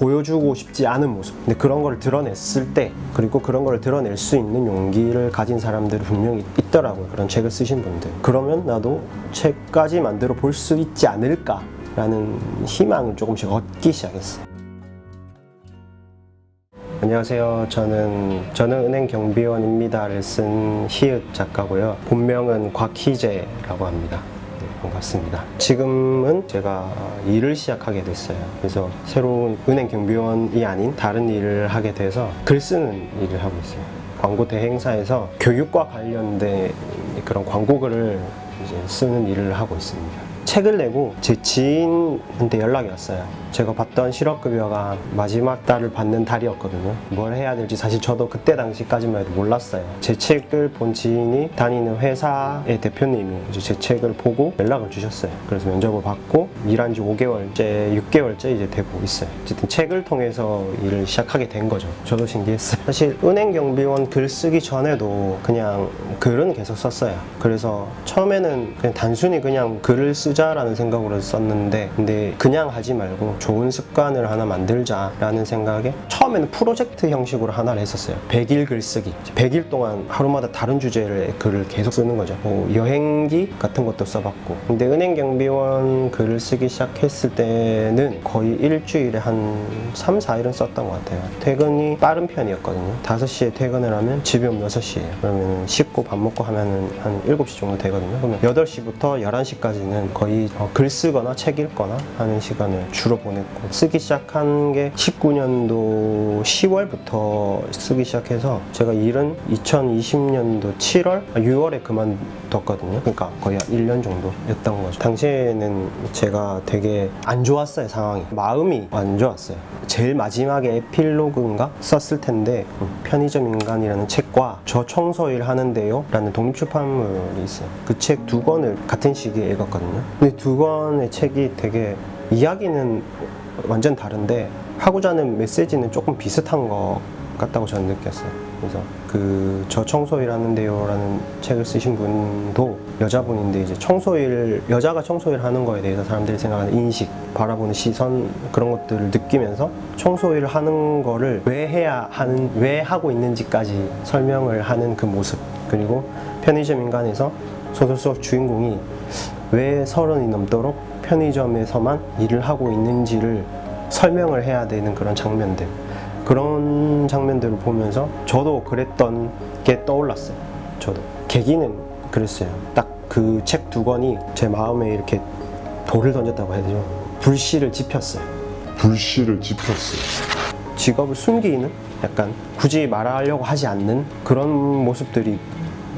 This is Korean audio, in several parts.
보여주고 싶지 않은 모습. 근데 그런 걸 드러냈을 때, 그리고 그런 걸 드러낼 수 있는 용기를 가진 사람들이 분명히 있더라고요. 그런 책을 쓰신 분들. 그러면 나도 책까지 만들어 볼 수 있지 않을까라는 희망을 조금씩 얻기 시작했어요. 안녕하세요. 저는 은행경비원입니다를 쓴 히읗 작가고요. 본명은 곽희재라고 합니다. 네, 반갑습니다. 지금은 제가 일을 시작하게 됐어요. 그래서 새로운 은행경비원이 아닌 다른 일을 하게 돼서 글 쓰는 일을 하고 있어요. 광고 대행사에서 교육과 관련된 그런 광고글을 이제 쓰는 일을 하고 있습니다. 책을 내고 제 지인한테 연락이 왔어요. 제가 받던 실업급여가 마지막 달을 받는 달이었거든요. 뭘 해야 될지 사실 저도 그때 당시까지만 해도 몰랐어요. 제 책을 본 지인이 다니는 회사의 대표님이 이제 제 책을 보고 연락을 주셨어요. 그래서 면접을 받고 일한 지 5개월째, 6개월째 이제 되고 있어요. 어쨌든 책을 통해서 일을 시작하게 된 거죠. 저도 신기했어요. 사실 은행경비원 글 쓰기 전에도 그냥 글은 계속 썼어요. 그래서 처음에는 그냥 단순히 그냥 글을 쓰자라는 생각으로 썼는데, 근데 그냥 하지 말고 좋은 습관을 하나 만들자라는 생각에 처음에는 프로젝트 형식으로 하나를 했었어요. 100일 글쓰기. 100일 동안 하루마다 다른 주제의 글을 계속 쓰는 거죠. 뭐 여행기 같은 것도 써봤고. 근데 은행경비원 글을 쓰기 시작했을 때는 거의 일주일에 한 3, 4일은 썼던 것 같아요. 퇴근이 빠른 편이었거든요. 5시에 퇴근을 하면 집에 오면 6시에요. 그러면 씻고 밥 먹고 하면은 한 7시 정도 되거든요. 그러면 8시부터 11시까지는 거의 글 쓰거나 책 읽거나 하는 시간을 주로 보냈고, 쓰기 시작한 게 19년도 10월부터 쓰기 시작해서 제가 일은 2020년도 7월, 6월에 그만뒀거든요. 그러니까 거의 1년 정도 였던 거죠. 당시에는 제가 되게 안 좋았어요. 상황이. 마음이 안 좋았어요. 제일 마지막에 에필로그인가 썼을 텐데, 편의점 인간이라는 책과 저 청소일 하는데요 라는 독립출판물이 있어요. 그 책 2권을 같은 시기에 읽었거든요. 근데 2권의 책이 되게 이야기는 완전 다른데 하고자 하는 메시지는 조금 비슷한 것 같다고 저는 느꼈어요. 그래서 그 저 청소일 하는데요 라는 책을 쓰신 분도 여자분인데, 이제 여자가 청소일 하는 거에 대해서 사람들이 생각하는 인식, 바라보는 시선, 그런 것들을 느끼면서 청소일 하는 거를 왜 하고 있는지까지 설명을 하는 그 모습, 그리고 편의점 인간에서 소설 속 주인공이 왜 30이 넘도록 편의점에서만 일을 하고 있는지를 설명을 해야 되는 그런 장면들, 그런 장면들을 보면서 저도 그랬던 게 떠올랐어요. 저도 계기는 그랬어요. 딱 그 책 2권이 제 마음에 이렇게 돌을 던졌다고 해야 되죠. 불씨를 지폈어요. 직업을 숨기는, 약간 굳이 말하려고 하지 않는 그런 모습들이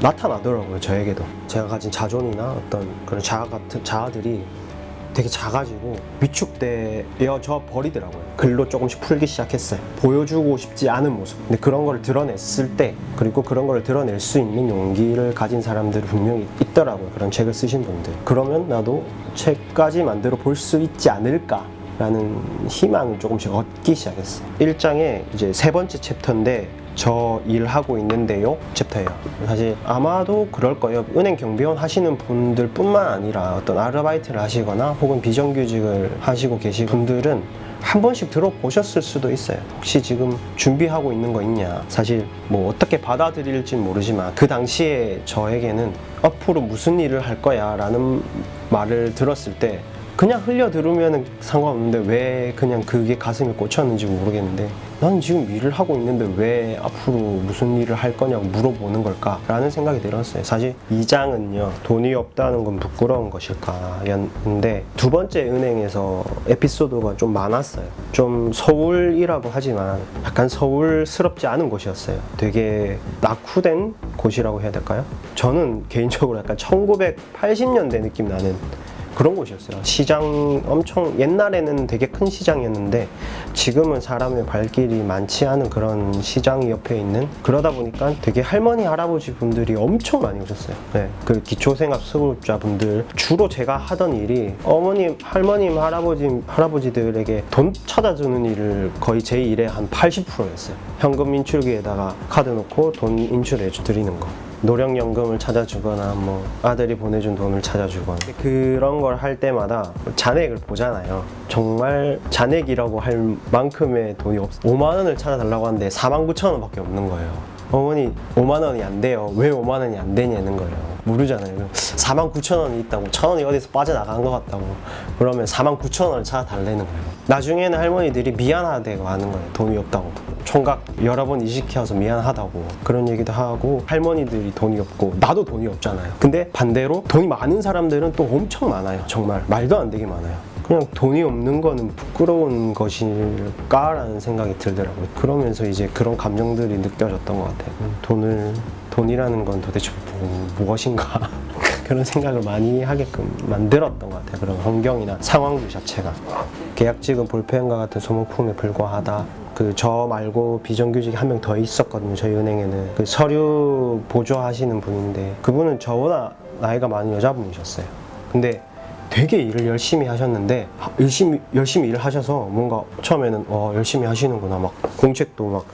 나타나더라고요. 저에게도 제가 가진 자존이나 어떤 그런 자아들이 되게 작아지고 위축되어져 버리더라고요. 글로 조금씩 풀기 시작했어요. 보여주고 싶지 않은 모습. 근데 그런 걸 드러냈을 때, 그리고 그런 걸 드러낼 수 있는 용기를 가진 사람들이 분명히 있더라고요. 그런 책을 쓰신 분들. 그러면 나도 책까지 만들어 볼 수 있지 않을까 라는 희망을 조금씩 얻기 시작했어요. 1장에 이제 3번째 챕터인데, 저 일하고 있는데요 챕터예요. 사실 아마도 그럴 거예요. 은행 경비원 하시는 분들 뿐만 아니라 어떤 아르바이트를 하시거나 혹은 비정규직을 하시고 계신 분들은 한 번씩 들어보셨을 수도 있어요. 혹시 지금 준비하고 있는 거 있냐. 사실 뭐 어떻게 받아들일진 모르지만 그 당시에 저에게는 앞으로 무슨 일을 할 거야 라는 말을 들었을 때 그냥 흘려 들으면 상관없는데 왜 그냥 그게 가슴에 꽂혔는지 모르겠는데, 난 지금 일을 하고 있는데 왜 앞으로 무슨 일을 할 거냐고 물어보는 걸까 라는 생각이 들었어요. 사실 2장은요 돈이 없다는 건 부끄러운 것일까 였는데, 2번째 은행에서 에피소드가 좀 많았어요. 좀 서울이라고 하지만 약간 서울스럽지 않은 곳이었어요. 되게 낙후된 곳이라고 해야 될까요? 저는 개인적으로 약간 1980년대 느낌 나는 그런 곳이었어요. 시장 엄청, 옛날에는 되게 큰 시장이었는데 지금은 사람의 발길이 많지 않은 그런 시장이 옆에 있는, 그러다 보니까 되게 할머니 할아버지 분들이 엄청 많이 오셨어요. 네, 그 기초생활 수급자분들, 주로 제가 하던 일이 어머님, 할머님, 할아버지들에게 돈 찾아주는 일을 거의 제 일의 한 80%였어요. 현금 인출기에다가 카드 넣고 돈 인출해 드리는 거. 노령연금을 찾아주거나 뭐 아들이 보내준 돈을 찾아주거나 그런 걸 할 때마다 잔액을 보잖아요. 정말 잔액이라고 할 만큼의 돈이 5만 원을 찾아달라고 하는데 49,000원밖에 없는 거예요. 어머니 5만 원이 안 돼요. 왜 5만 원이 안 되냐는 거예요. 모르잖아요. 49,000원이 있다고, 1,000원이 어디서 빠져나간 것 같다고 그러면 49,000원을 찾아달라는 거예요. 나중에는 할머니들이 미안하다고 하는 거예요. 돈이 없다고. 총각 여러 번 이식해서 미안하다고 그런 얘기도 하고, 할머니들이 돈이 없고 나도 돈이 없잖아요. 근데 반대로 돈이 많은 사람들은 또 엄청 많아요. 정말 말도 안 되게 많아요. 그냥 돈이 없는 거는 부끄러운 것일까라는 생각이 들더라고요. 그러면서 이제 그런 감정들이 느껴졌던 것 같아요. 돈이라는 건 도대체 무엇인가 그런 생각을 많이 하게끔 만들었던 것 같아요. 그런 환경이나 상황들 자체가. 계약직은 볼펜과 같은 소모품에 불과하다. 저 말고 비정규직이 한 명 더 있었거든요. 저희 은행에는 그 서류 보조하시는 분인데, 그분은 저보다 나이가 많은 여자분이셨어요. 근데 되게 일을 열심히 하셨는데, 열심히 일을 하셔서 뭔가 처음에는 열심히 하시는구나, 막 공책도 막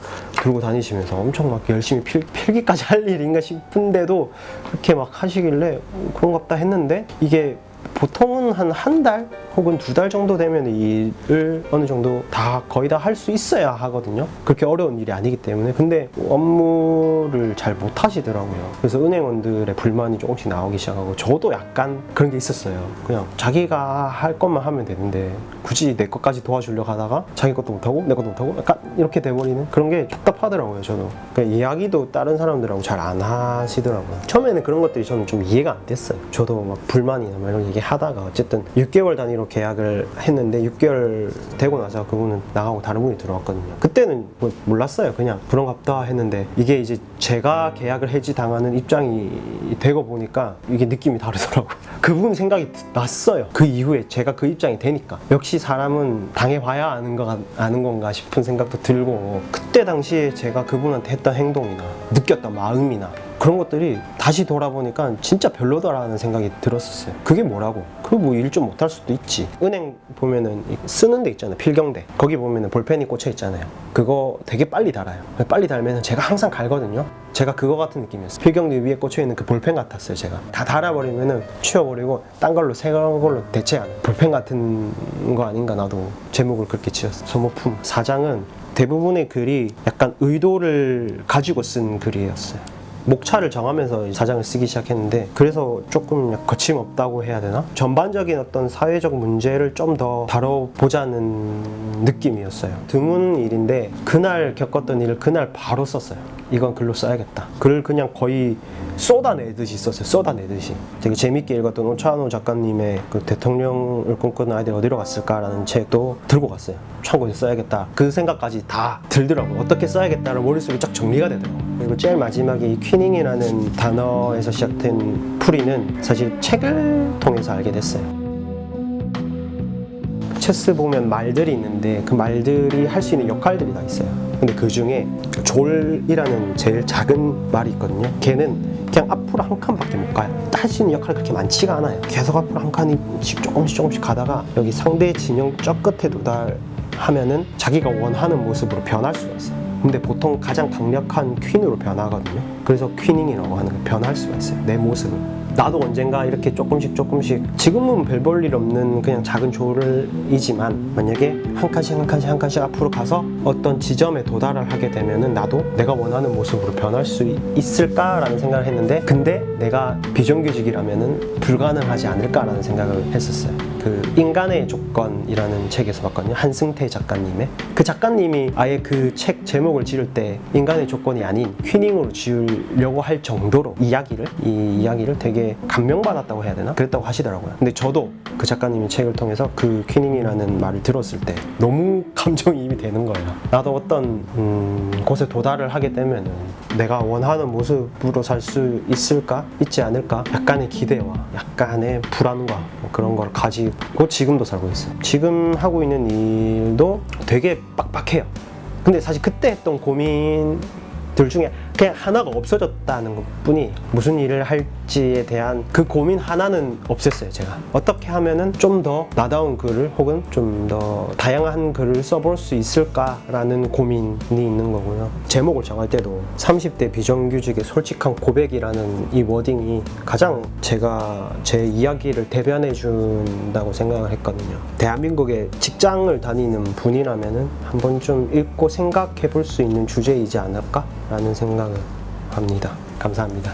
들고 다니시면서 엄청 막 열심히 필기까지 할 일인가 싶은데도 그렇게 막 하시길래 그런갑다 했는데, 이게 보통은 한 달 혹은 2달 정도 되면 이 일을 어느 정도 거의 다 할 수 있어야 하거든요. 그렇게 어려운 일이 아니기 때문에. 근데 업무를 잘 못 하시더라고요. 그래서 은행원들의 불만이 조금씩 나오기 시작하고, 저도 약간 그런 게 있었어요. 그냥 자기가 할 것만 하면 되는데 굳이 내 것까지 도와주려고 하다가 자기 것도 못하고 내 것도 못하고 약간 이렇게 돼버리는 그런 게 답답하더라고요. 저도. 그러니까 이야기도 다른 사람들하고 잘 안 하시더라고요. 처음에는 그런 것들이 저는 좀 이해가 안 됐어요. 저도 막 불만이나 막 이런 얘기 하다가 어쨌든 6개월 단위로 계약을 했는데, 6개월 되고 나서 그분은 나가고 다른 분이 들어왔거든요. 그때는 뭐 몰랐어요. 그냥 그런갑다 했는데, 이게 이제 제가 계약을 해지당하는 입장이 되고 보니까 이게 느낌이 다르더라고요. 그분 생각이 났어요. 그 이후에 제가 그 입장이 되니까 역시 사람은 당해봐야 아는 건가 싶은 생각도 들고, 그때 당시에 제가 그분한테 했던 행동이나 느꼈던 마음이나 그런 것들이 다시 돌아보니까 진짜 별로다라는 생각이 들었었어요. 그게 뭐라고? 뭐 일 좀 못할 수도 있지. 은행 보면은 쓰는 데 있잖아요. 필경대. 거기 보면은 볼펜이 꽂혀 있잖아요. 그거 되게 빨리 달아요. 빨리 달면은 제가 항상 갈거든요. 제가 그거 같은 느낌이었어요. 필경대 위에 꽂혀 있는 그 볼펜 같았어요. 제가 다 달아버리면은 치워버리고 딴 걸로 새 걸로 대체하는 볼펜 같은 거 아닌가, 나도 제목을 그렇게 지었어요. 소모품. 사장은 대부분의 글이 약간 의도를 가지고 쓴 글이었어요. 목차를 정하면서 사장을 쓰기 시작했는데, 그래서 조금 거침없다고 해야 되나? 전반적인 어떤 사회적 문제를 좀 더 다뤄보자는 느낌이었어요. 드문 일인데 그날 겪었던 일을 그날 바로 썼어요. 이건 글로 써야겠다. 글을 그냥 거의 쏟아내듯이 썼어요. 쏟아내듯이. 되게 재밌게 읽었던 오차노 작가님의 그 대통령을 꿈꾸는 아이들이 어디로 갔을까라는 책도 들고 갔어요. 참고해서 써야겠다. 그 생각까지 다 들더라고요. 어떻게 써야겠다를 머릿속에 쫙 정리가 되더라고요. 그리고 제일 마지막에 이 퀴닝이라는 단어에서 시작된 풀이는 사실 책을 통해서 알게 됐어요. 체스 보면 말들이 있는데 그 말들이 할 수 있는 역할들이 다 있어요. 근데 그 중에 졸이라는 제일 작은 말이 있거든요. 걔는 그냥 앞으로 한 칸밖에 못 가요. 할 수 있는 역할이 그렇게 많지가 않아요. 계속 앞으로 한 칸씩 조금씩 가다가 여기 상대 진영 저 끝에 도달하면은 자기가 원하는 모습으로 변할 수가 있어요. 근데 보통 가장 강력한 퀸으로 변하거든요. 그래서 퀸잉이라고 하는 거, 변할 수가 있어요. 내 모습을. 나도 언젠가 이렇게 조금씩 지금은 별 볼 일 없는 그냥 작은 조를이지만, 만약에 한 칸씩 앞으로 가서 어떤 지점에 도달을 하게 되면은 나도 내가 원하는 모습으로 변할 수 있을까라는 생각을 했는데, 근데 내가 비정규직이라면은 불가능하지 않을까라는 생각을 했었어요. 그 인간의 조건이라는 책에서 봤거든요. 한승태 작가님의. 그 작가님이 아예 그 책 제목을 지을 때 인간의 조건이 아닌 퀴닝으로 지으려고 할 정도로 이 이야기를 되게 감명받았다고 해야 되나? 그랬다고 하시더라고요. 근데 저도 그 작가님의 책을 통해서 그 퀴닝이라는 말을 들었을 때 너무 감정이입이 되는 거예요. 나도 어떤 곳에 도달을 하게 되면 내가 원하는 모습으로 살 수 있을까? 있지 않을까? 약간의 기대와 약간의 불안과 그런 걸 가지고 지금도 살고 있어요. 지금 하고 있는 일도 되게 빡빡해요. 근데 사실 그때 했던 고민들 중에 그냥 하나가 없어졌다는 것 뿐이, 무슨 일을 할지 할지에 대한 그 고민 하나는 없앴어요. 제가 어떻게 하면은 좀 더 나다운 글을 혹은 좀 더 다양한 글을 써볼 수 있을까라는 고민이 있는 거고요. 제목을 정할 때도 30대 비정규직의 솔직한 고백이라는 이 워딩이 가장 제가 제 이야기를 대변해 준다고 생각을 했거든요. 대한민국에 직장을 다니는 분이라면은 한번 좀 읽고 생각해 볼 수 있는 주제이지 않을까라는 생각을 합니다. 감사합니다.